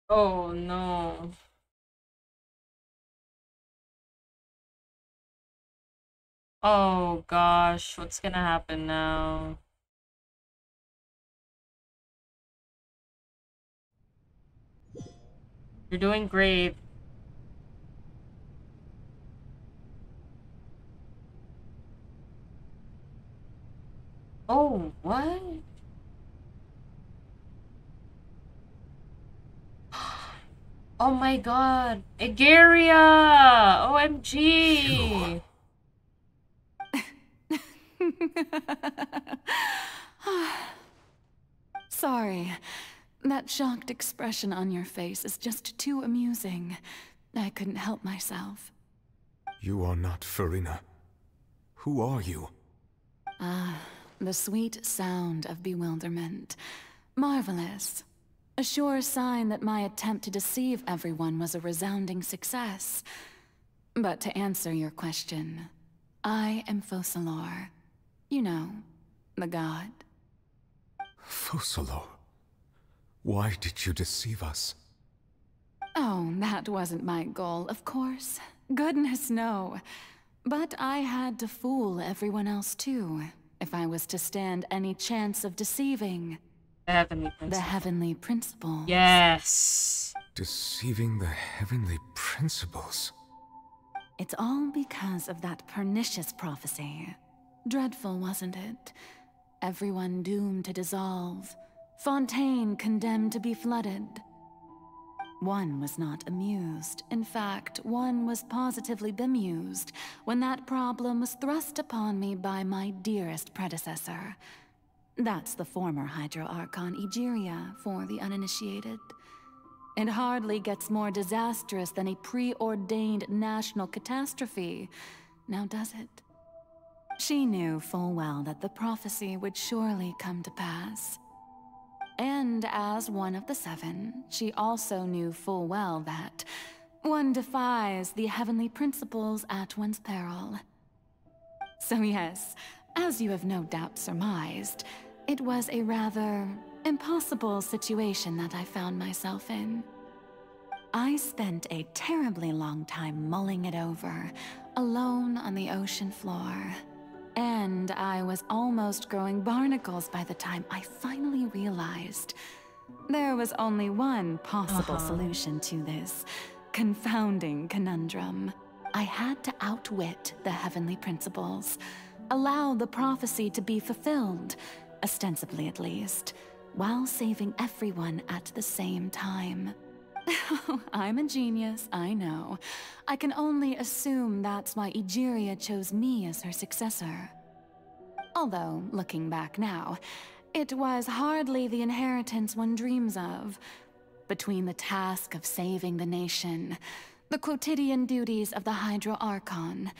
Oh no. Oh gosh, what's gonna happen now? You're doing great. Oh, what? Oh my god. Egeria! You. OMG! Sorry. That shocked expression on your face is just too amusing. I couldn't help myself. You are not Farina. Who are you? Ah, the sweet sound of bewilderment. Marvelous. A sure sign that my attempt to deceive everyone was a resounding success. But to answer your question, I am Focalor. You know, the god. Focalor. Why did you deceive us? Oh, that wasn't my goal, of course. Goodness, no. But I had to fool everyone else too, if I was to stand any chance of deceiving The Heavenly the Principle. heavenly principles. Yes. Deceiving the heavenly principles. It's all because of that pernicious prophecy. Dreadful, wasn't it? Everyone doomed to dissolve. Fontaine condemned to be flooded. One was not amused. In fact, one was positively bemused when that problem was thrust upon me by my dearest predecessor. That's the former Hydro Archon Egeria for the uninitiated. It hardly gets more disastrous than a preordained national catastrophe, now does it? She knew full well that the prophecy would surely come to pass. And as one of the seven, she also knew full well that one defies the heavenly principles at one's peril. So yes, as you have no doubt surmised, it was a rather impossible situation that I found myself in. I spent a terribly long time mulling it over, alone on the ocean floor. And I was almost growing barnacles by the time I finally realized there was only one possible solution to this confounding conundrum. I had to outwit the heavenly principles, allow the prophecy to be fulfilled, ostensibly at least, while saving everyone at the same time. I'm a genius, I know. I can only assume that's why Egeria chose me as her successor. Although, looking back now, it was hardly the inheritance one dreams of. Between the task of saving the nation, the quotidian duties of the Hydro Archon,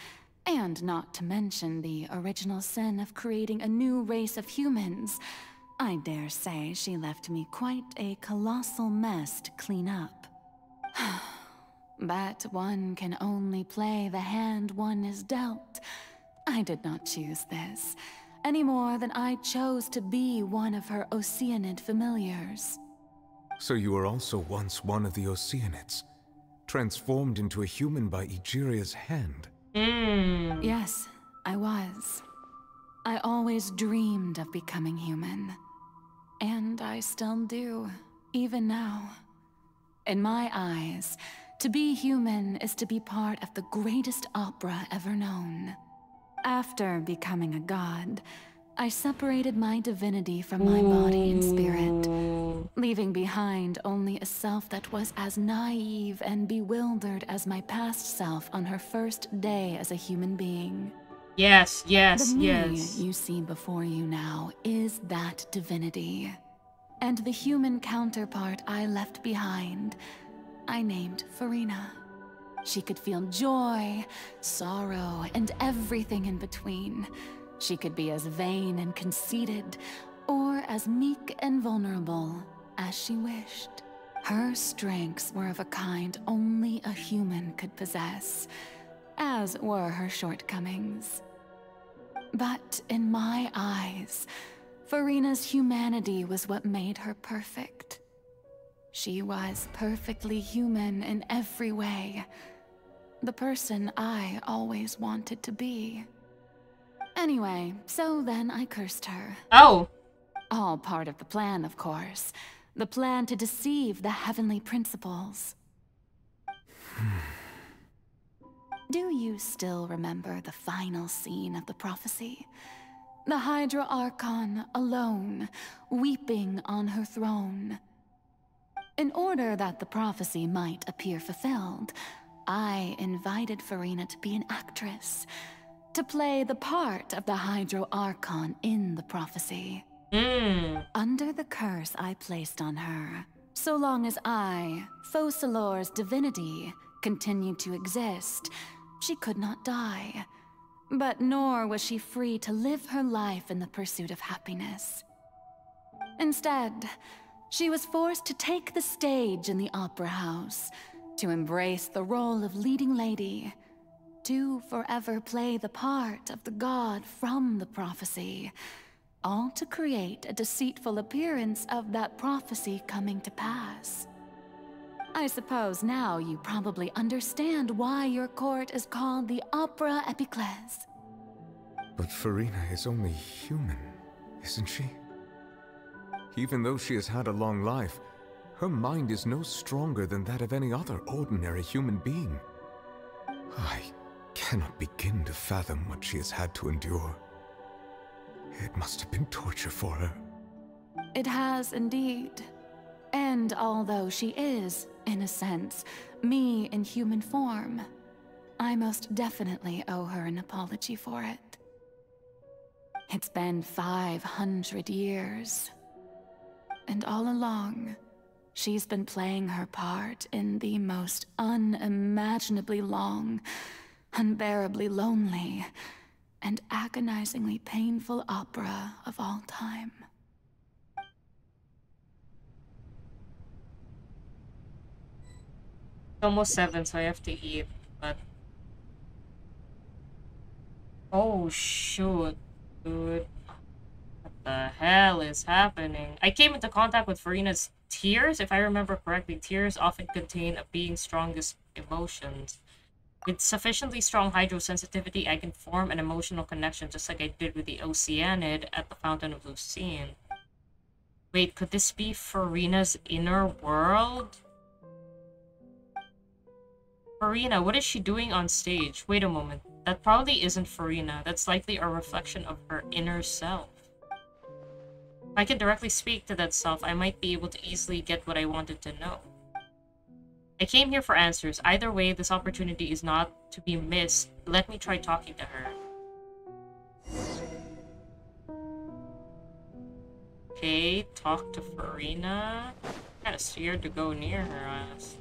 and not to mention the original sin of creating a new race of humans, I dare say she left me quite a colossal mess to clean up. But one can only play the hand one is dealt. I did not choose this, any more than I chose to be one of her Oceanid familiars. So you were also once one of the Oceanids, transformed into a human by Egeria's hand. Hmm. Yes, I was. I always dreamed of becoming human. And I still do, even now. In my eyes, to be human is to be part of the greatest opera ever known. After becoming a god, I separated my divinity from my body and spirit, Ooh. leaving behind only a self that was as naive and bewildered as my past self on her first day as a human being. Yes, The yes, me yes. you see before you now is that divinity. And the human counterpart I left behind, I named Farina. She could feel joy, sorrow, and everything in between. She could be as vain and conceited, or as meek and vulnerable as she wished. Her strengths were of a kind only a human could possess, as were her shortcomings. But in my eyes, Farina's humanity was what made her perfect. She was perfectly human in every way. The person I always wanted to be. Anyway, so then I cursed her. Oh! All part of the plan, of course. The plan to deceive the heavenly principles. Do you still remember the final scene of the prophecy? The Hydra Archon alone, weeping on her throne. In order that the prophecy might appear fulfilled, I invited Farina to be an actress, to play the part of the Hydro Archon in the prophecy. Under the curse I placed on her, so long as I, Focalor's divinity, continued to exist, she could not die. But nor was she free to live her life in the pursuit of happiness. Instead, she was forced to take the stage in the opera house, to embrace the role of leading lady, to forever play the part of the god from the prophecy, all to create a deceitful appearance of that prophecy coming to pass. I suppose now you probably understand why your court is called the Opera Epiclese. But Farina is only human, isn't she? Even though she has had a long life, her mind is no stronger than that of any other ordinary human being. I cannot begin to fathom what she has had to endure. It must have been torture for her. It has indeed. And although she is, in a sense, me in human form, I most definitely owe her an apology for it. It's been 500 years. And all along, she's been playing her part in the most unimaginably long, unbearably lonely, and agonizingly painful opera of all time. It's almost 7, so I have to eat, but... Oh, shoot, dude. What the hell is happening? I came into contact with Farina's tears. If I remember correctly, tears often contain a being's strongest emotions. With sufficiently strong hydrosensitivity, I can form an emotional connection just like I did with the Oceanid at the Fountain of Lucine. Wait, could this be Farina's inner world? Farina, what is she doing on stage? Wait a moment. That probably isn't Farina. That's likely a reflection of her inner self. If I can directly speak to that self, I might be able to easily get what I wanted to know. I came here for answers. Either way, this opportunity is not to be missed. Let me try talking to her. Okay, talk to Farina. Kinda scared to go near her ass.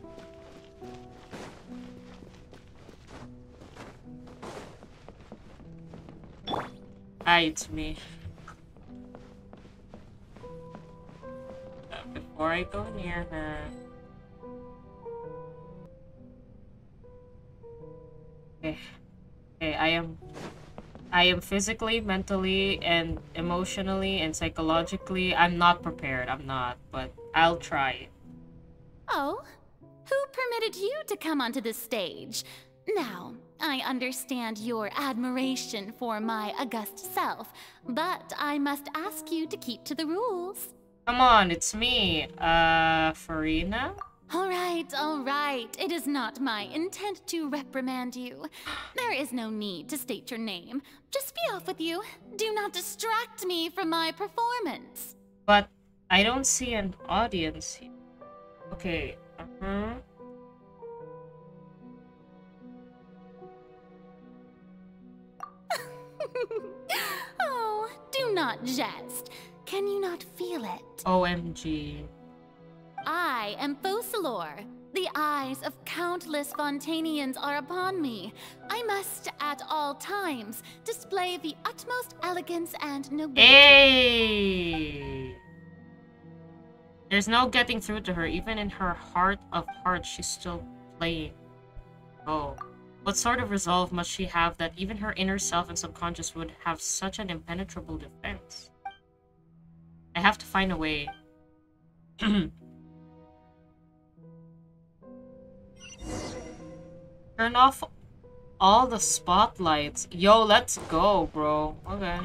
Hi, it's me. Before I go near her... Okay, I am physically, mentally, and emotionally, and psychologically, I'm not prepared, I'm not, but I'll try. Oh? Who permitted you to come onto the stage? Now, I understand your admiration for my august self, but I must ask you to keep to the rules. Come on, it's me, Farina? All right. It is not my intent to reprimand you. There is no need to state your name. Just be off with you. Do not distract me from my performance. But I don't see an audience here. Okay, Oh, do not jest. Can you not feel it? OMG. I am Focalor. The eyes of countless Fontainians are upon me. I must, at all times, display the utmost elegance and nobility. Hey! There's no getting through to her. Even in her heart of hearts, she's still playing. Oh. What sort of resolve must she have that even her inner self and subconscious would have such an impenetrable defense? I have to find a way. Turn off all the spotlights. Yo, let's go, bro. Okay.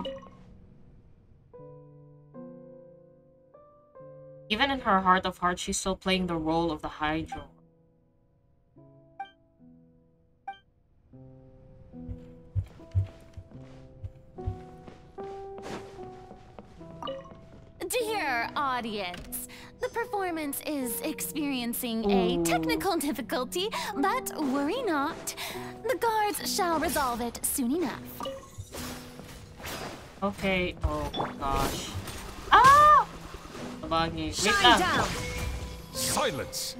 Even in her heart of hearts, she's still playing the role of the Hydro. Dear audience, the performance is experiencing a technical difficulty, but worry not. The guards shall resolve it soon enough. Okay. Oh my gosh. Ah! Wait Shine lang. down. Silence!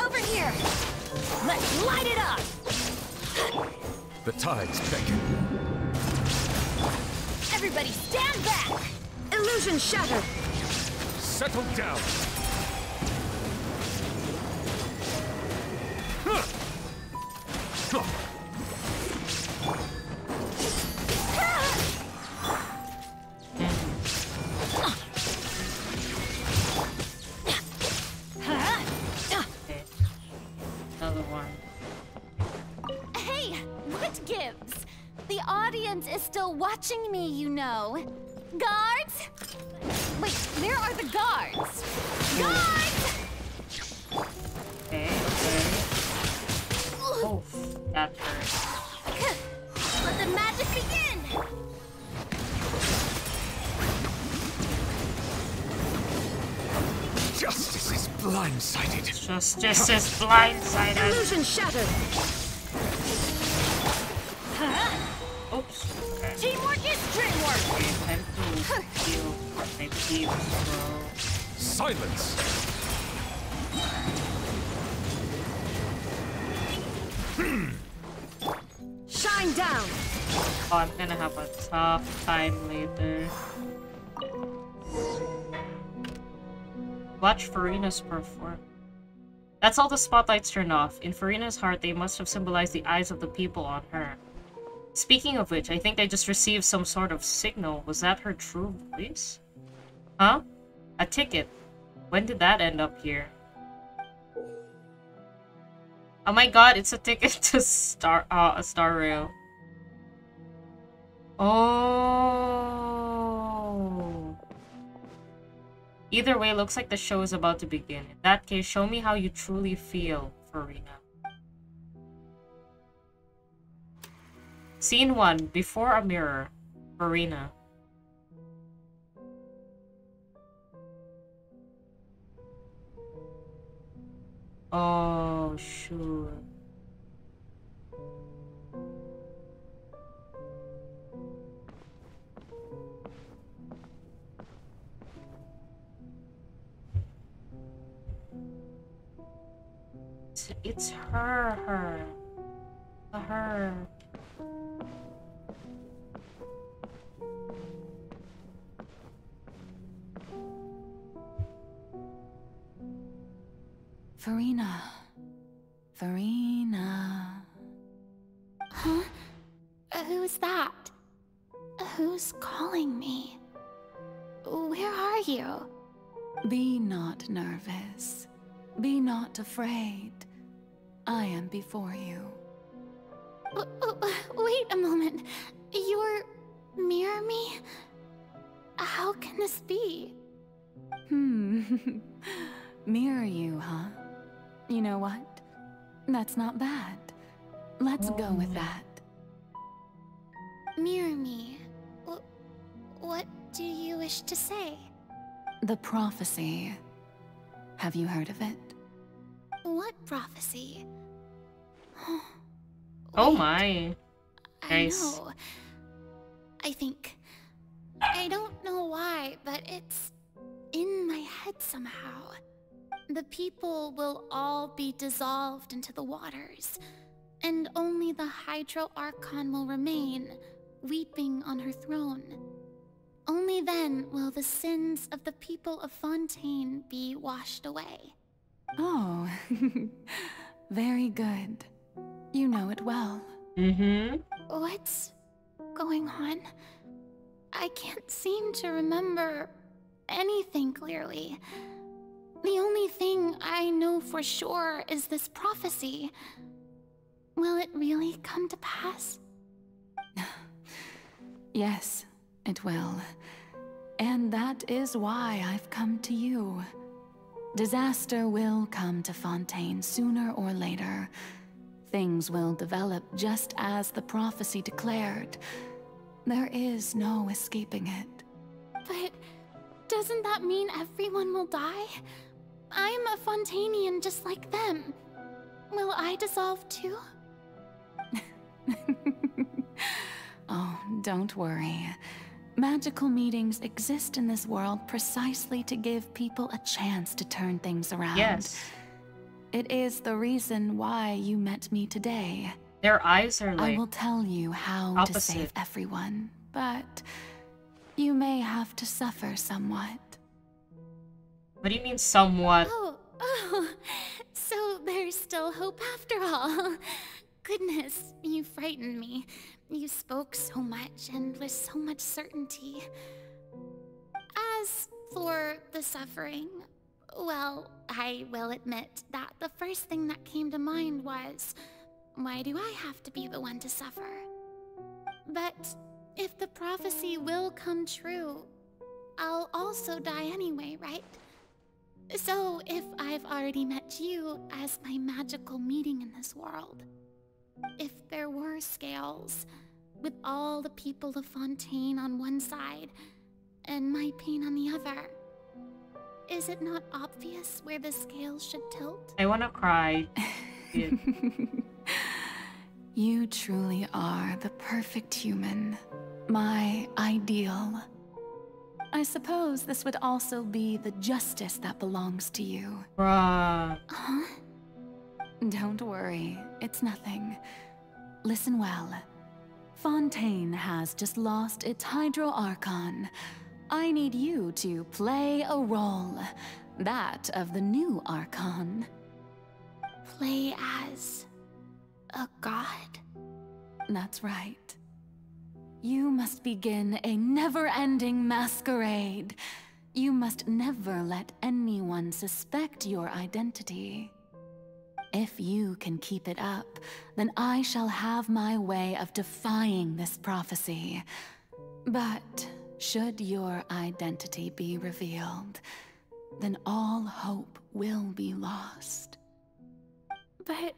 Over here. Let's light it up. The tides beckon. Everybody stand back. Illusion shattered. Settle down! Huh. Huh. Okay. Another one. Hey, what gives? The audience is still watching me, you know. Guards? Wait, where are the guards? Guards! Okay, okay. Oh, that hurt. Let the magic begin. Justice is blindsided. Justice is blindsided. Illusion shattered. Oops. Okay. Teamwork is dreamwork. Okay, time to heal my peeps, bro. Silence! Shine down. Oh, I'm gonna have a tough time later. Watch Farina's perform. That's all the spotlights turn off. In Farina's heart, they must have symbolized the eyes of the people on her. Speaking of which, I think I just received some sort of signal. Was that her true voice? Huh? A ticket. When did that end up here? Oh my god, it's a ticket to Star Rail. Oh. Either way, looks like the show is about to begin. In that case, show me how you truly feel, Farina. Scene 1. Before a mirror. Farina. Oh, sure. It's her. Her. Farina. Farina. Huh? Who's that? Who's calling me? Where are you? Be not nervous. Be not afraid. I am before you. Wait a moment. You're near me? How can this be? Mirror you, huh? You know what? That's not bad. Let's go with that. Mirror me. What do you wish to say? The prophecy. Have you heard of it? What prophecy? Oh Wait, my. Nice. I know. I think. I don't know why, but it's in my head somehow. The people will all be dissolved into the waters, and only the Hydro Archon will remain, weeping on her throne. Only then will the sins of the people of Fontaine be washed away. Oh, very good. You know it well. Mm-hmm. What's going on? I can't seem to remember anything clearly. The only thing I know for sure is this prophecy. Will it really come to pass? Yes, it will. And that is why I've come to you. Disaster will come to Fontaine sooner or later. Things will develop just as the prophecy declared. There is no escaping it. But doesn't that mean everyone will die? I'm a Fontainian just like them. Will I dissolve too? Oh, don't worry. Magical meetings exist in this world precisely to give people a chance to turn things around. Yes. It is the reason why you met me today. Their eyes are like I will tell you how to opposite. save everyone, but you may have to suffer somewhat. What do you mean somewhat? Oh, so there's still hope after all. Goodness, you frightened me. You spoke so much and with so much certainty. As for the suffering, well, I will admit that the first thing that came to mind was, why do I have to be the one to suffer? But if the prophecy will come true, I'll also die anyway, right? So if I've already met you as my magical meeting in this world, if there were scales, with all the people of Fontaine on one side, and my pain on the other, is it not obvious where the scales should tilt? I wanna cry. You truly are the perfect human. My ideal. I suppose this would also be the justice that belongs to you. Bruh. Huh? Don't worry, it's nothing. Listen well. Fontaine has just lost its Hydro Archon. I need you to play a role. That of the new Archon. Play as a god? That's right. You must begin a never-ending masquerade. You must never let anyone suspect your identity. If you can keep it up, then I shall have my way of defying this prophecy. But should your identity be revealed, then all hope will be lost. But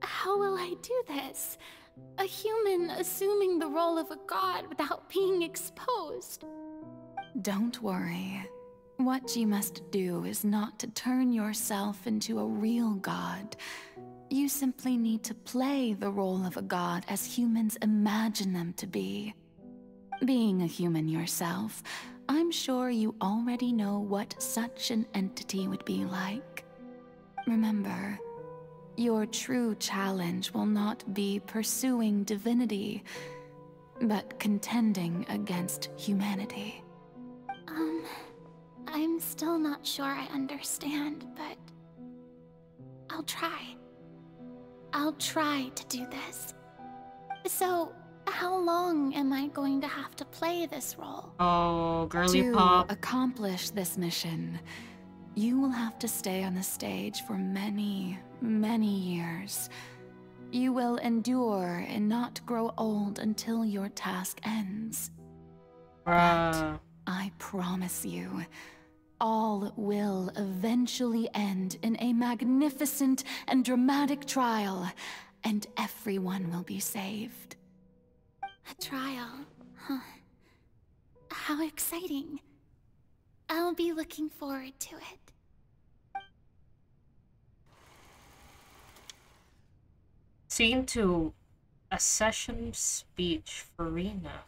how will I do this? A human assuming the role of a god without being exposed. Don't worry. What you must do is not to turn yourself into a real god. You simply need to play the role of a god as humans imagine them to be. Being a human yourself, I'm sure you already know what such an entity would be like. Remember, your true challenge will not be pursuing divinity, but contending against humanity. I'm still not sure I understand, but I'll try. I'll try to do this. So, how long am I going to have to play this role? Oh, girly To pop. accomplish this mission, you will have to stay on the stage for many, many years. You will endure and not grow old until your task ends. Bruh. I promise you, all will eventually end in a magnificent and dramatic trial, and everyone will be saved. A trial, huh? How exciting. I'll be looking forward to it. Scene 2. A session speech for Rena.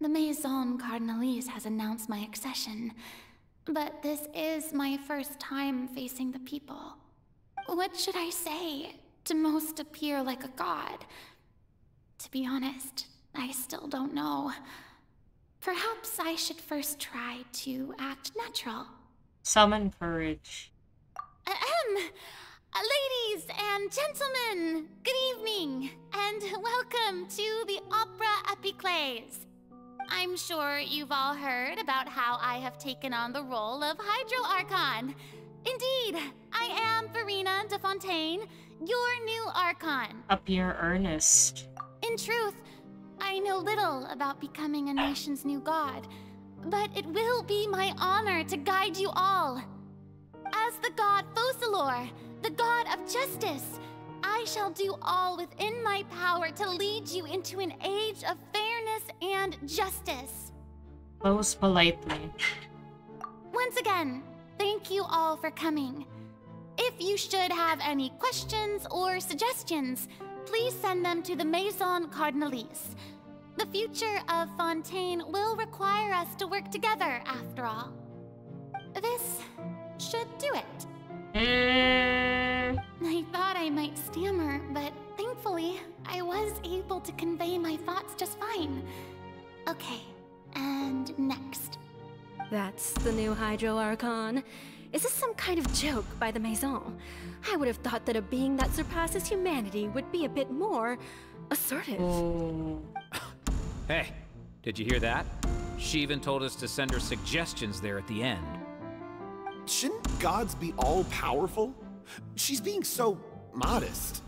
The Maison Cardinalise has announced my accession, but this is my first time facing the people. What should I say to most appear like a god? To be honest, I still don't know. Perhaps I should first try to act natural. Summon courage. Ladies and gentlemen, good evening, and welcome to the Opera Epiclese. I'm sure you've all heard about how I have taken on the role of Hydro Archon. Indeed, I am Farina de Fontaine, your new Archon. Appear earnest. In truth, I know little about becoming a nation's new god, but it will be my honor to guide you all. As the god Focalor, the god of justice, I shall do all within my power to lead you into an age of fairness and justice. Close politely. Once again, thank you all for coming. If you should have any questions or suggestions, please send them to the Maison Cardinalise. The future of Fontaine will require us to work together, after all. This should do it. I thought I might stammer, but thankfully, I was able to convey my thoughts just fine. Okay, and next. That's the new Hydro Archon. Is this some kind of joke by the Maison? I would have thought that a being that surpasses humanity would be a bit more assertive. Oh. Hey, did you hear that? She even told us to send her suggestions there at the end. Shouldn't gods be all-powerful? She's being so modest.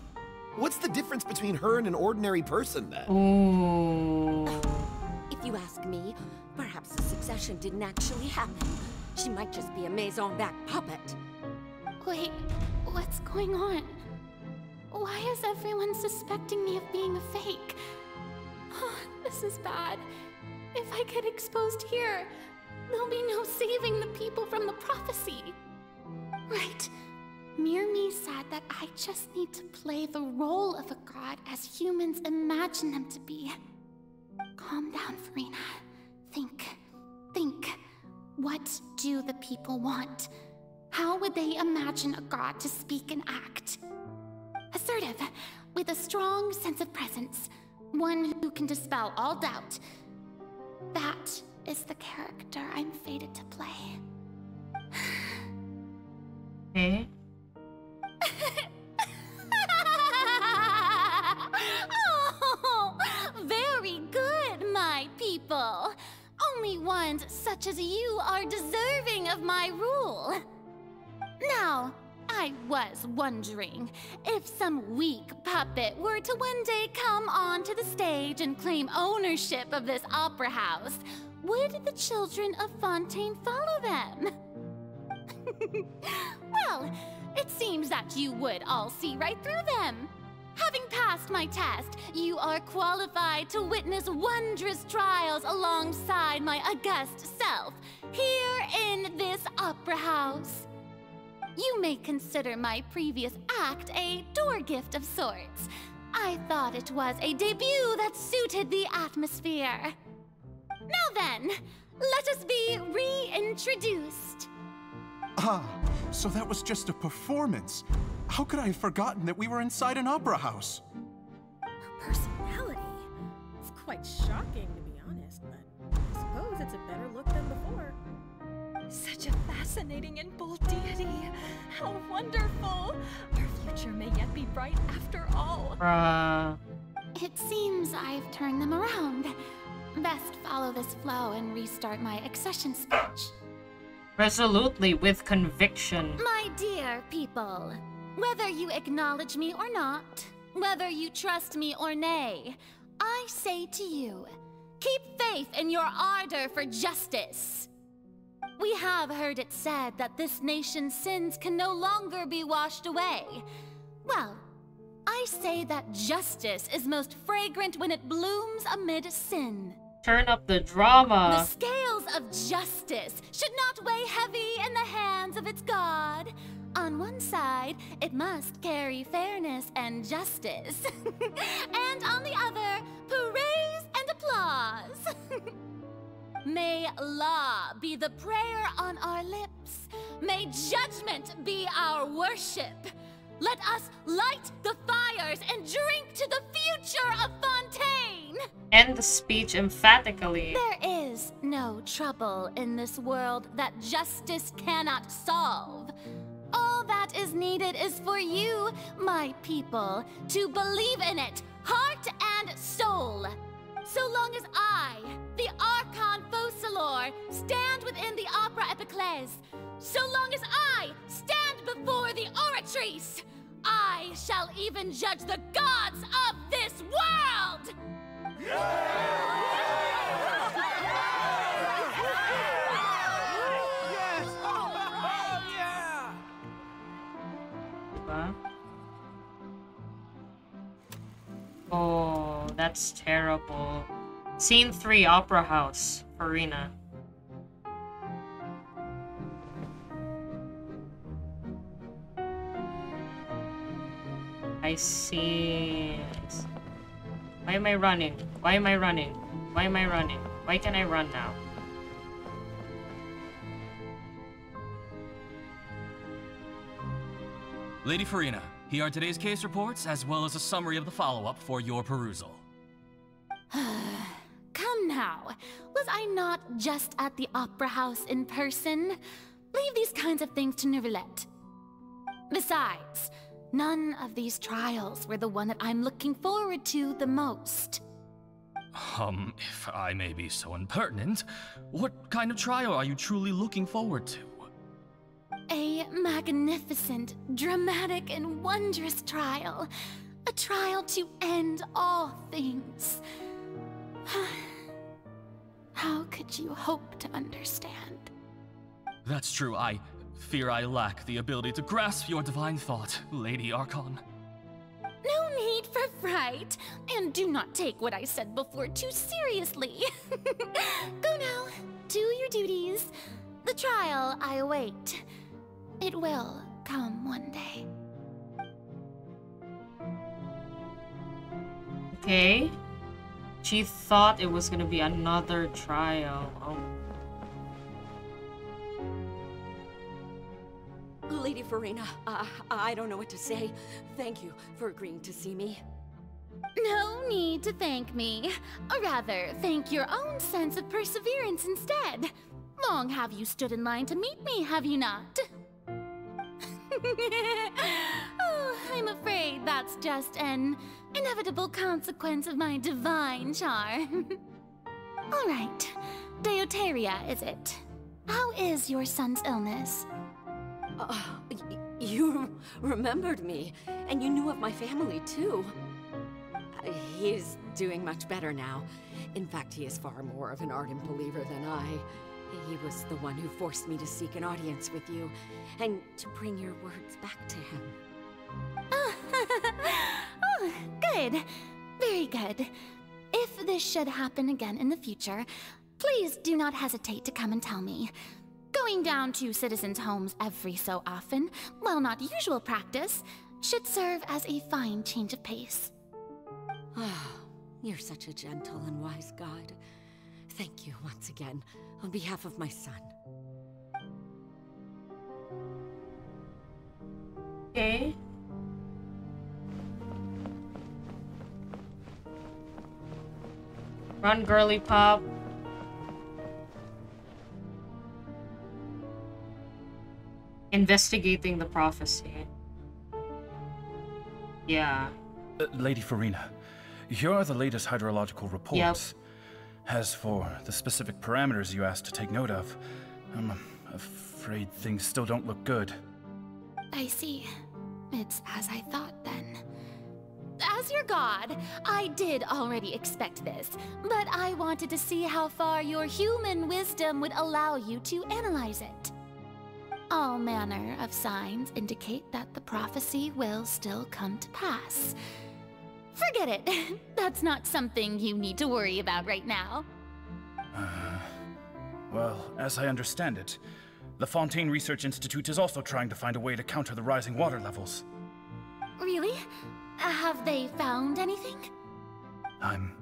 What's the difference between her and an ordinary person, then? Ooh. If you ask me, perhaps the succession didn't actually happen. She might just be a Maison-backed puppet. Wait, what's going on? Why is everyone suspecting me of being a fake? Oh, this is bad. If I get exposed here, there'll be no saving the people from the prophecy. Right. Mirmi said that I just need to play the role of a god as humans imagine them to be. Calm down, Farina. Think. What do the people want? How would they imagine a god to speak and act? Assertive, with a strong sense of presence. One who can dispel all doubt. That is the character I'm fated to play. Okay. Oh, very good, my people. Only ones such as you are deserving of my rule. Now, I was wondering if some weak puppet were to one day come onto the stage and claim ownership of this opera house, would the children of Fontaine follow them? Well, it seems that you would all see right through them. Having passed my test, you are qualified to witness wondrous trials alongside my august self, here in this opera house. You may consider my previous act a door gift of sorts. I thought it was a debut that suited the atmosphere. Now then, let us be reintroduced. Ah, so that was just a performance. How could I have forgotten that we were inside an opera house? Her personality. It's quite shocking, to be honest, but I suppose it's a better look than before. Such a fascinating and bold deity. How wonderful. Our future may yet be bright after all. It seems I've turned them around. Best follow this flow and restart my accession speech. Resolutely, with conviction. My dear people, whether you acknowledge me or not, whether you trust me or nay, I say to you, keep faith in your ardor for justice. We have heard it said that this nation's sins can no longer be washed away. Well, I say that justice is most fragrant when it blooms amid sin. Turn up the drama. The scales of justice should not weigh heavy in the hands of its god. On one side, it must carry fairness and justice. And on the other, praise and applause. May law be the prayer on our lips. May judgment be our worship. Let us light the fires and drink to the future of Fontaine! End the speech emphatically. There is no trouble in this world that justice cannot solve. All that is needed is for you, my people, to believe in it, heart and soul. So long as I, the Archon Quest, stand within the Opera Epiclese, so long as I stand before the Oratrice, I shall even judge the gods of this world! Oh, that's terrible. Scene 3, Opera House, Farina. I see. Why am I running? Why am I running? Why am I running? Why can I run now? Lady Farina, here are today's case reports, as well as a summary of the follow-up for your perusal. Come now. Was I not just at the Opera House in person? Leave these kinds of things to Neuvillette. Besides, none of these trials were the one that I'm looking forward to the most. If I may be so impertinent, what kind of trial are you truly looking forward to? A magnificent, dramatic, and wondrous trial. A trial to end all things. How could you hope to understand? That's true. I fear I lack the ability to grasp your divine thought, Lady Archon. No need for fright, and do not take what I said before too seriously. Go now, do your duties. The trial I await. It will come one day. Okay. She thought it was gonna be another trial. Oh. Lady Farina, I don't know what to say. Thank you for agreeing to see me. No need to thank me. Or rather, thank your own sense of perseverance instead. Long have you stood in line to meet me, have you not? Oh, I'm afraid that's just an inevitable consequence of my divine charm. All right, Deuteria, is it? How is your son's illness? You remembered me, and you knew of my family, too. He is doing much better now. In fact, he is far more of an ardent believer than I. He was the one who forced me to seek an audience with you, and to bring your words back to him. Oh, good. Very good. If this should happen again in the future, please do not hesitate to come and tell me. Going down to citizens' homes every so often, while not usual practice, should serve as a fine change of pace. You're such a gentle and wise god. Thank you once again, on behalf of my son. Okay. Run, girly pop. Investigating the prophecy. Yeah. Lady Farina, here are the latest hydrological reports. Yep. As for the specific parameters you asked to take note of, I'm afraid things still don't look good. I see. It's as I thought then. As your god, I did already expect this, but I wanted to see how far your human wisdom would allow you to analyze it. All manner of signs indicate that the prophecy will still come to pass. Forget it. That's not something you need to worry about right now. Well, as I understand it, The Fontaine Research Institute is also trying to find a way to counter the rising water levels. Really? Have they found anything? I'm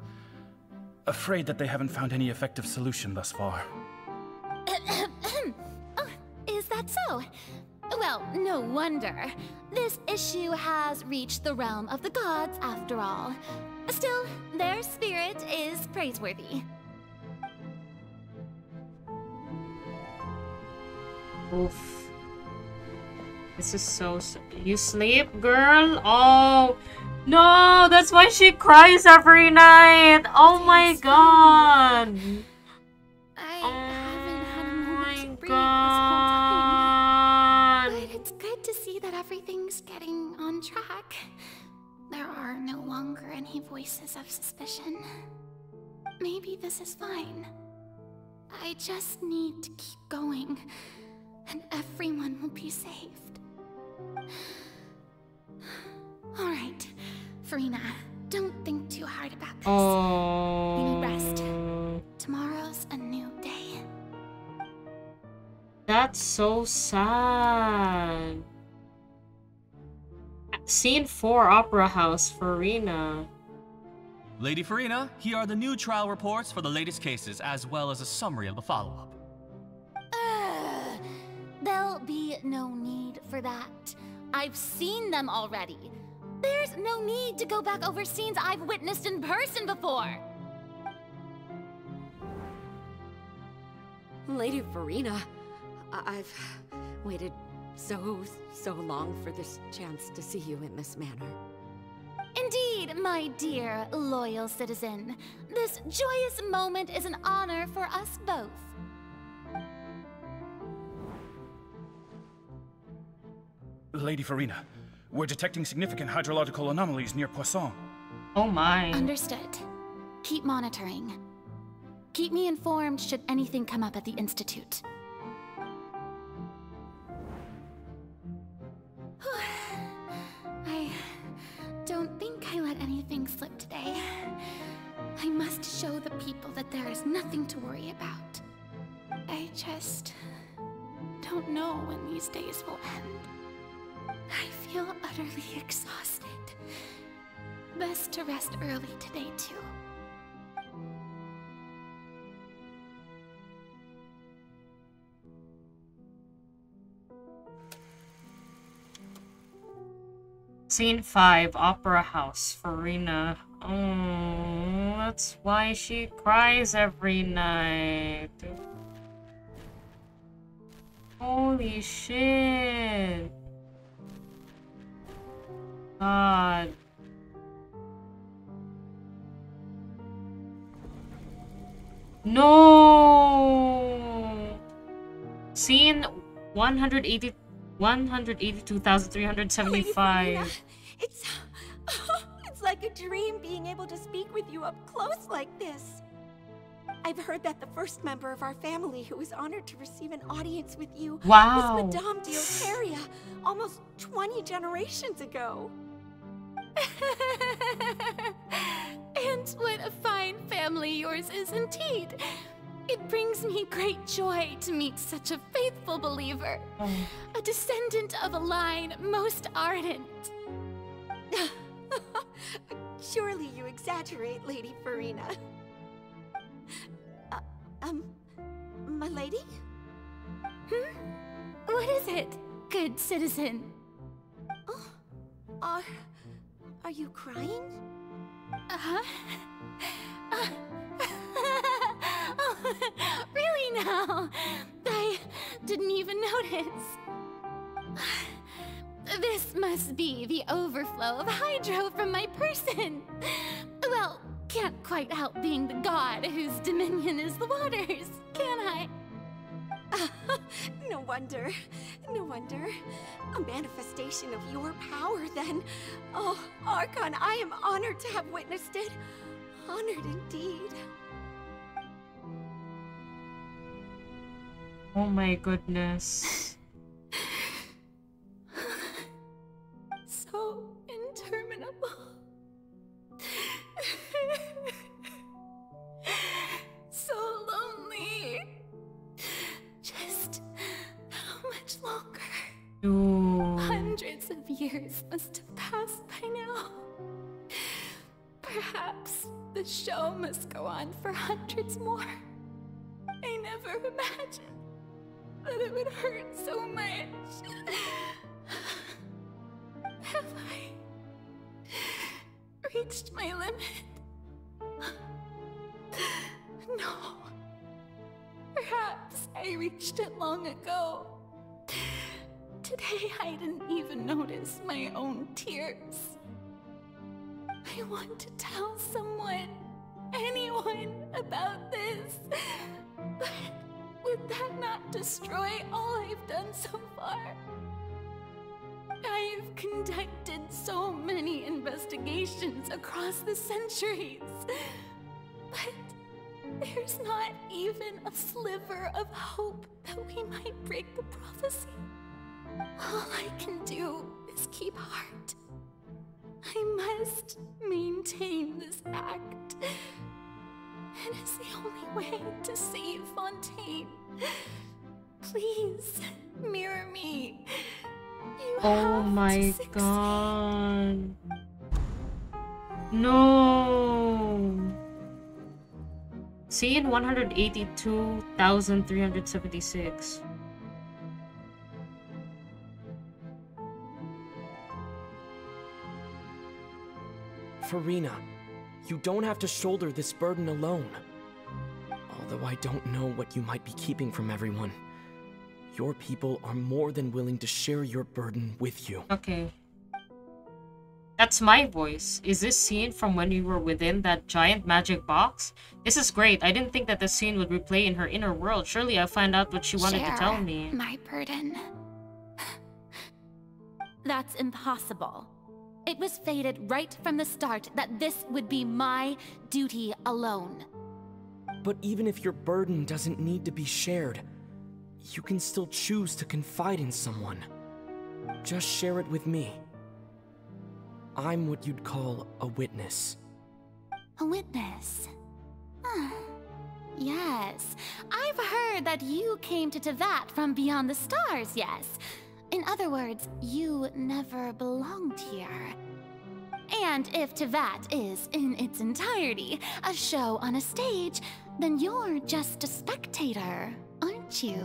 afraid that they haven't found any effective solution thus far. Oh, is that so? Well, no wonder. This issue has reached the realm of the gods, after all. Still, their spirit is praiseworthy. Oof. This is so... You sleep, girl? Oh, no! That's why she cries every night! Oh my god! I haven't had a moment to breathe this whole time. But it's good to see that everything's getting on track. There are no longer any voices of suspicion. Maybe this is fine. I just need to keep going, and everyone will be saved. Alright, Farina, don't think too hard about this. Oh. We need rest. Tomorrow's a new day. That's so sad. Scene 4, Opera House, Farina. Lady Farina, here are the new trial reports for the latest cases, as well as a summary of the follow-up. There'll be no need for that. I've seen them already. There's no need to go back over scenes I've witnessed in person before. Lady Farina, I've waited so long for this chance to see you in this manner. Indeed, my dear, loyal citizen. This joyous moment is an honor for us both. Lady Farina, we're detecting significant hydrological anomalies near Poisson. Oh my. Understood. Keep monitoring. Keep me informed should anything come up at the Institute. I don't think I let anything slip today. I must show the people that there is nothing to worry about. I just don't know when these days will end. I feel utterly exhausted. Best to rest early today, too. Scene 5, Opera House, Farina. Oh, that's why she cries every night. Holy shit. God. No. Scene 182,375. It's like a dream being able to speak with you up close like this. I've heard that the first member of our family who was honored to receive an audience with you Wow. was Madame d'Oteria, almost 20 generations ago. And what a fine family yours is indeed. It brings me great joy to meet such a faithful believer. A descendant of a line most ardent. Surely you exaggerate, Lady Farina. My lady? What is it, good citizen? Oh, are you crying? Oh, really now? I didn't even notice. This must be the overflow of hydro from my person. Well, can't quite help being the god whose dominion is the waters, can I? No wonder. No wonder. A manifestation of your power, then. Oh, Archon, I am honored to have witnessed it. Honored indeed. Oh my goodness. So interminable. So lonely. Just much longer. Ooh. Hundreds of years must have passed by now. Perhaps the show must go on for hundreds more. I never imagined that it would hurt so much. Have I reached my limit? No. Perhaps I reached it long ago. Today I didn't even notice my own tears. I want to tell someone, anyone, about this. But would that not destroy all I've done so far? I've conducted so many investigations across the centuries. But there's not even a sliver of hope that we might break the prophecy. All I can do is keep heart. I must maintain this act. It is the only way to save Fontaine. Please, mirror me. You Oh have my to succeed. god. No. Scene 182,376. Farina, you don't have to shoulder this burden alone. Although I don't know what you might be keeping from everyone, your people are more than willing to share your burden with you. Okay. That's my voice. Is this scene from when we were within that giant magic box? This is great. I didn't think that the scene would replay in her inner world. Surely I'll find out what she wanted to tell me. My burden. That's impossible. It was fated right from the start that this would be my duty alone. But even if your burden doesn't need to be shared, you can still choose to confide in someone. Just share it with me. I'm what you'd call a witness. A witness? Yes. I've heard that you came to Tevat from beyond the stars, yes. In other words, you never belonged here. And if Tevat is, in its entirety, a show on a stage, then you're just a spectator, aren't you?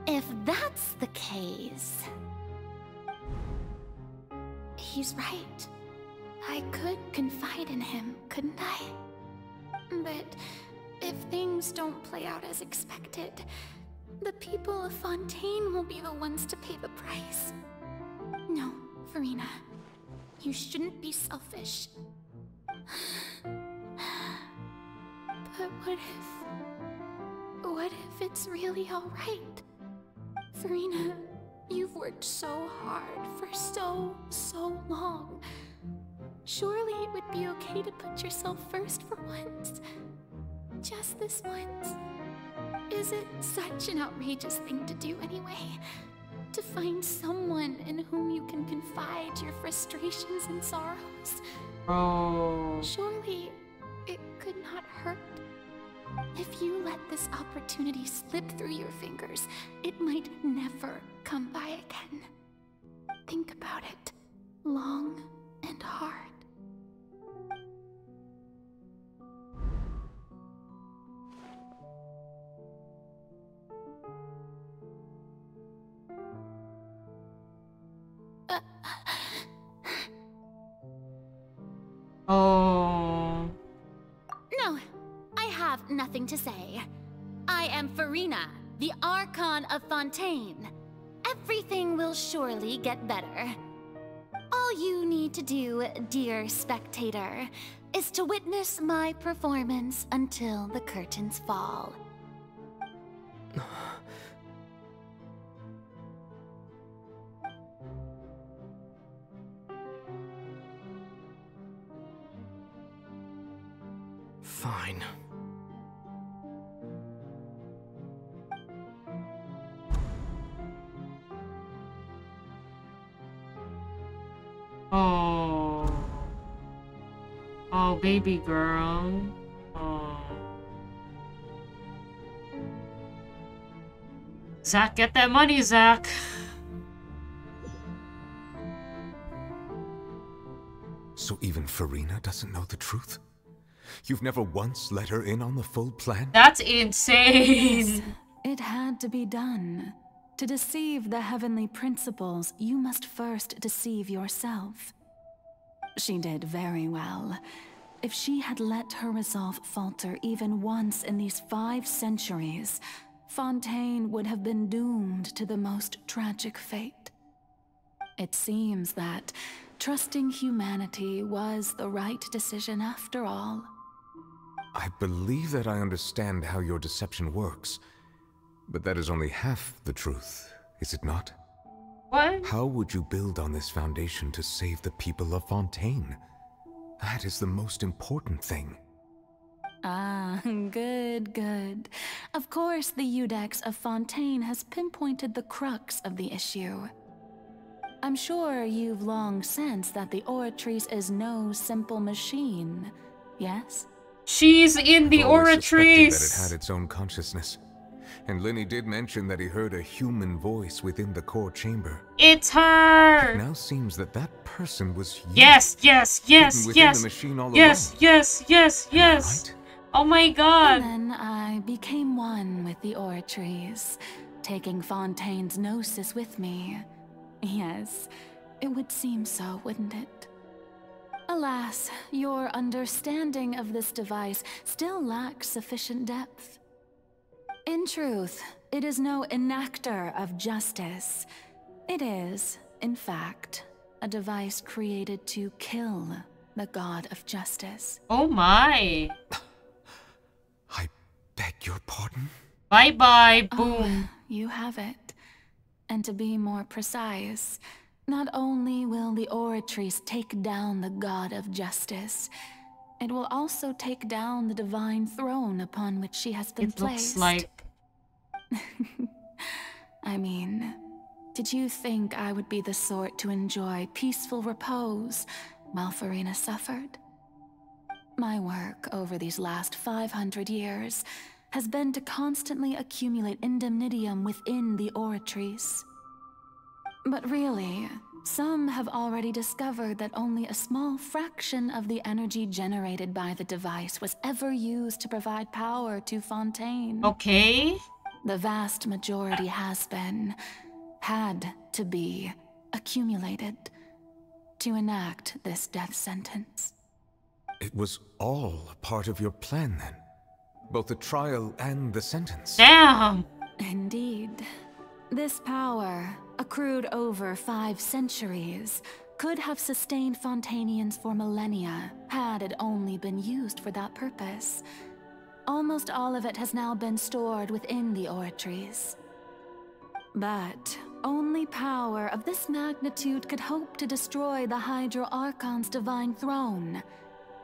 If that's the case... He's right. I could confide in him, couldn't I? But if things don't play out as expected, the people of Fontaine will be the ones to pay the price. No, Farina. You shouldn't be selfish. But what if it's really alright? Farina, you've worked so hard for so long. Surely it would be okay to put yourself first for once. Just this once. Is it such an outrageous thing to do anyway? To find someone in whom you can confide your frustrations and sorrows? Oh. Surely it could not hurt. If you let this opportunity slip through your fingers, it might never come by again. Think about it long and hard. Oh. No, I have nothing to say. I am Farina, the Archon of Fontaine. Everything will surely get better. All you need to do, dear spectator, is to witness my performance until the curtains fall. Fine. Oh. Oh, baby girl. Oh. Zach, get that money, Zach. So even Farina doesn't know the truth? You've never once let her in on the full plan? That's insane. It had to be done. To deceive the heavenly principles, you must first deceive yourself. She did very well. If she had let her resolve falter even once in these 5 centuries, Fontaine would have been doomed to the most tragic fate. It seems that trusting humanity was the right decision after all. I believe that I understand how your deception works, but that is only half the truth, is it not? What? How would you build on this foundation to save the people of Fontaine? That is the most important thing. Ah, good, good. Of course, the Iudex of Fontaine has pinpointed the crux of the issue. I'm sure you've long sensed that the Oratrice is no simple machine, yes? She's in the I've always suspected that Oratrice. it had its own consciousness. And Lenny did mention that he heard a human voice within the core chamber. It's her! It now seems that that person was you. Yes, yes, yes, hidden within yes. the machine all yes, along. yes, yes, Am I yes. right? Oh my god. And then I became one with the Oratrice, taking Fontaine's gnosis with me. Yes, it would seem so, wouldn't it? Alas, your understanding of this device still lacks sufficient depth. In truth, it is no enactor of justice. It is, in fact, a device created to kill the god of justice. Oh my. I beg your pardon? Bye-bye, boom. Oh, you have it. And to be more precise, not only will the Oratrice take down the god of justice, it will also take down the divine throne upon which she has been placed. Looks like... I mean, did you think I would be the sort to enjoy peaceful repose while Farina suffered? My work over these last 500 years has been to constantly accumulate indemnitium within the Oratrice. But really, some have already discovered that only a small fraction of the energy generated by the device was ever used to provide power to Fontaine. Okay. The vast majority had to be, accumulated to enact this death sentence. It was all a part of your plan then? Both the trial and the sentence? Damn! Indeed. This power, accrued over 5 centuries, could have sustained Fontainians for millennia, had it only been used for that purpose. Almost all of it has now been stored within the Oratrice. But only power of this magnitude could hope to destroy the Hydro Archon's divine throne,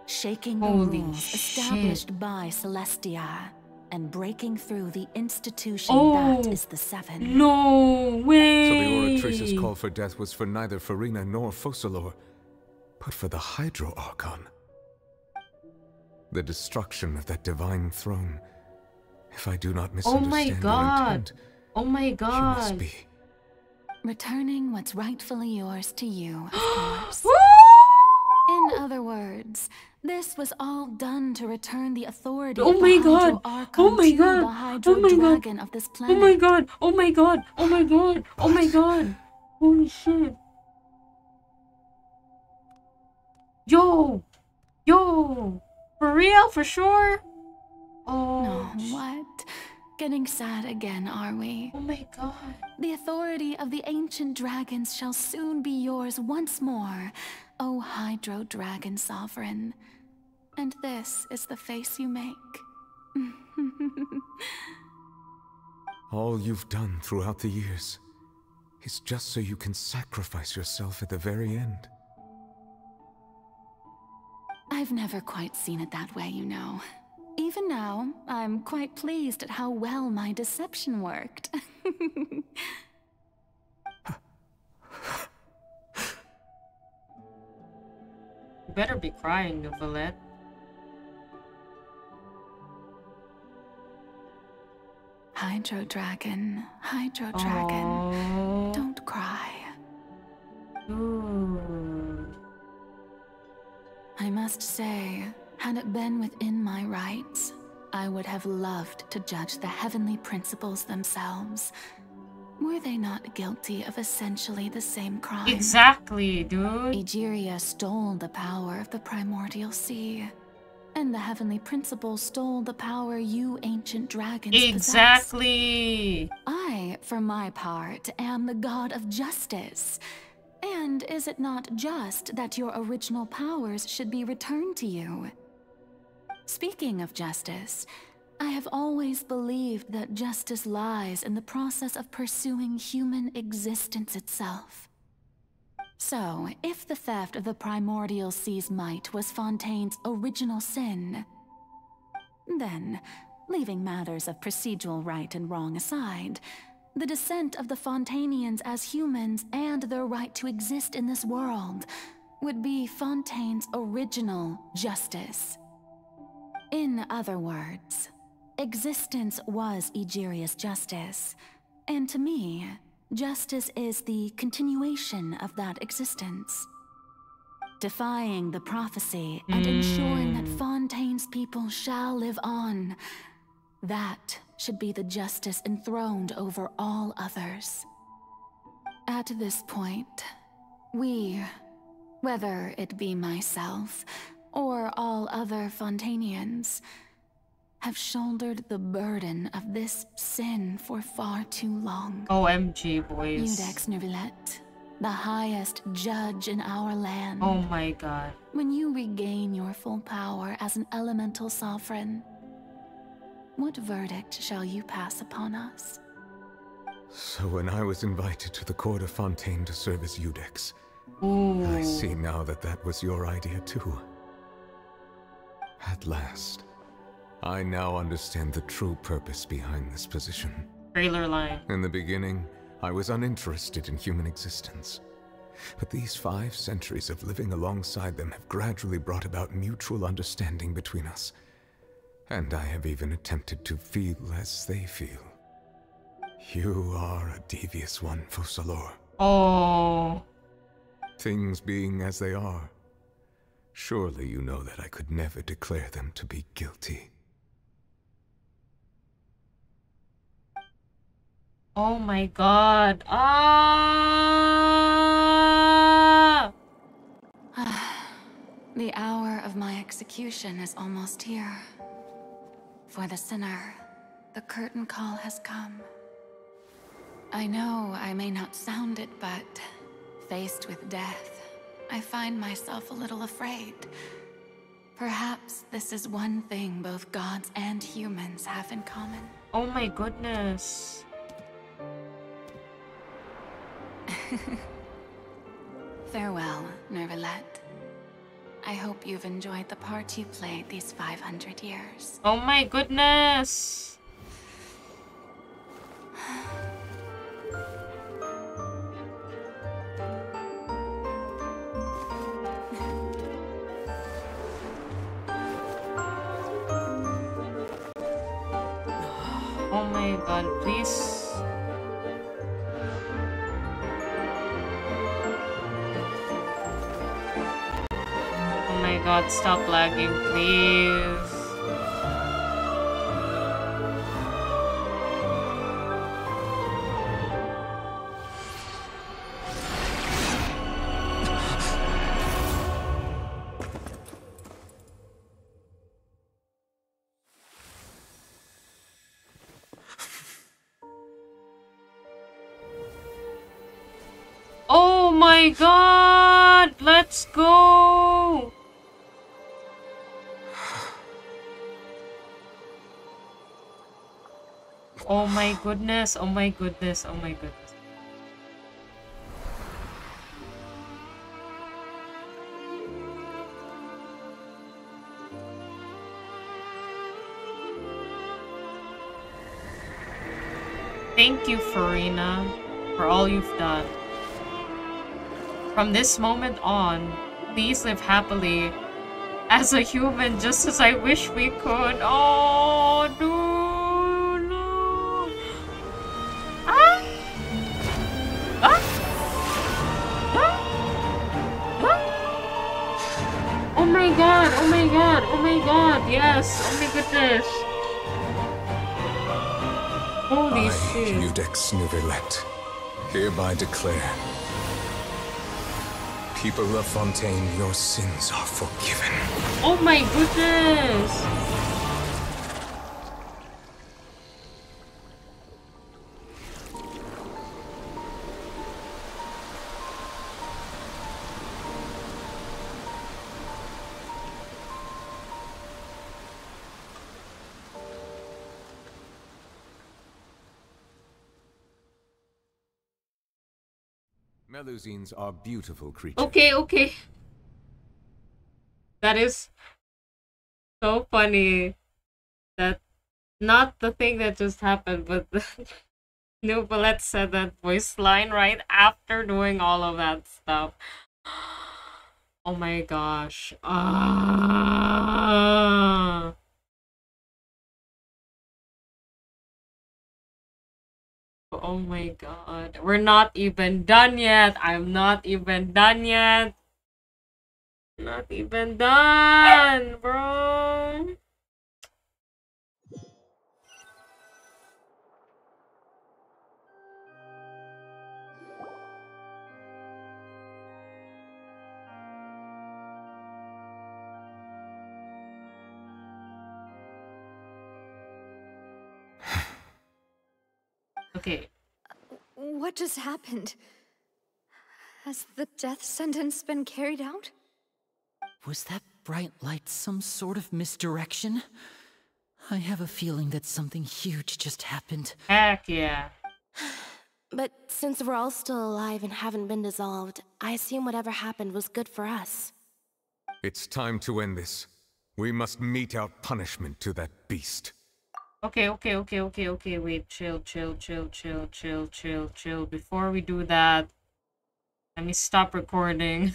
shaking the Holy rules shit. established by Celestia, and breaking through the institution that is the Seven. No way! So the Oratrice's call for death was for neither Farina nor Focalor, but for the Hydro Archon. The destruction of that divine throne. If I do not Oh my misunderstand your god! intent, Oh my you must god! be. Returning what's rightfully yours to you, of course. In other words, this was all done to return the authority Oh of my the god! Hydro Archon Oh my to god! the Hydro Oh my god! Dragon of this planet. Oh my god! Oh my god! Oh my god! Oh my god! Holy shit! Yo! Yo! For real? For sure? Oh. No, what? Getting sad again, are we? Oh my god. The authority of the ancient dragons shall soon be yours once more, O Hydro Dragon Sovereign. And this is the face you make. All you've done throughout the years is just so you can sacrifice yourself at the very end. I've never quite seen it that way, you know. Even now, I'm quite pleased at how well my deception worked. You better be crying, Novelette. Hydro Dragon, Hydro Dragon, don't cry. Dude. I must say, had it been within my rights, I would have loved to judge the heavenly principles themselves. Were they not guilty of essentially the same crime? Exactly, dude. Egeria stole the power of the primordial sea, and the heavenly principles stole the power you ancient dragons exactly possess. I, for my part, am the god of justice. And is it not just that your original powers should be returned to you? Speaking of justice, I have always believed that justice lies in the process of pursuing human existence itself. So, if the theft of the primordial sea's might was Fontaine's original sin, then, leaving matters of procedural right and wrong aside, the descent of the Fontainians as humans and their right to exist in this world would be Fontaine's original justice. In other words, existence was Egeria's justice, and to me, justice is the continuation of that existence. Defying the prophecy and ensuring that Fontaine's people shall live on, that should be the justice enthroned over all others. At this point, we, whether it be myself or all other Fontainians, have shouldered the burden of this sin for far too long. OMG, boys. Iudex Neuvillette, the highest judge in our land. Oh my god. When you regain your full power as an elemental sovereign, what verdict shall you pass upon us? So when I was invited to the court of Fontaine to serve as Iudex, I see now that that was your idea too. At last, I now understand the true purpose behind this position. Trailer line. In the beginning, I was uninterested in human existence. But these 5 centuries of living alongside them have gradually brought about mutual understanding between us. And I have even attempted to feel as they feel. You are a devious one, Focalors. Oh. Things being as they are, surely you know that I could never declare them to be guilty. Oh my god. Ah! The hour of my execution is almost here. For the sinner, the curtain call has come. I know I may not sound it, but faced with death, I find myself a little afraid. Perhaps this is one thing both gods and humans have in common. Oh my goodness. Farewell, Neuvillette. I hope you've enjoyed the part you played these 500 years. Oh my goodness. Oh my god, please. Oh my god, stop lagging, please. Oh my god! Let's go! Oh my goodness, oh my goodness, oh my goodness. Thank you, Farina, for all you've done. From this moment on, please live happily as a human, just as I wish we could. Oh, dude, no. Yes, oh my goodness. Holy shit. Judex Nuvelet, hereby declare, people of Fontaine, your sins are forgiven. Oh my goodness. Melusines are beautiful creatures. Okay, okay. That is so funny. That not the thing that just happened, but the Nuvelet said that voice line right after doing all of that stuff. Oh my gosh. Ah. Oh my god. We're not even done yet. I'm not even done yet. Not even done, bro. Okay. What just happened? Has the death sentence been carried out? Was that bright light some sort of misdirection? I have a feeling that something huge just happened. Heck yeah. But since we're all still alive and haven't been dissolved, I assume whatever happened was good for us. It's time to end this. We must mete out punishment to that beast. Okay. Wait, chill. Before we do that, let me stop recording.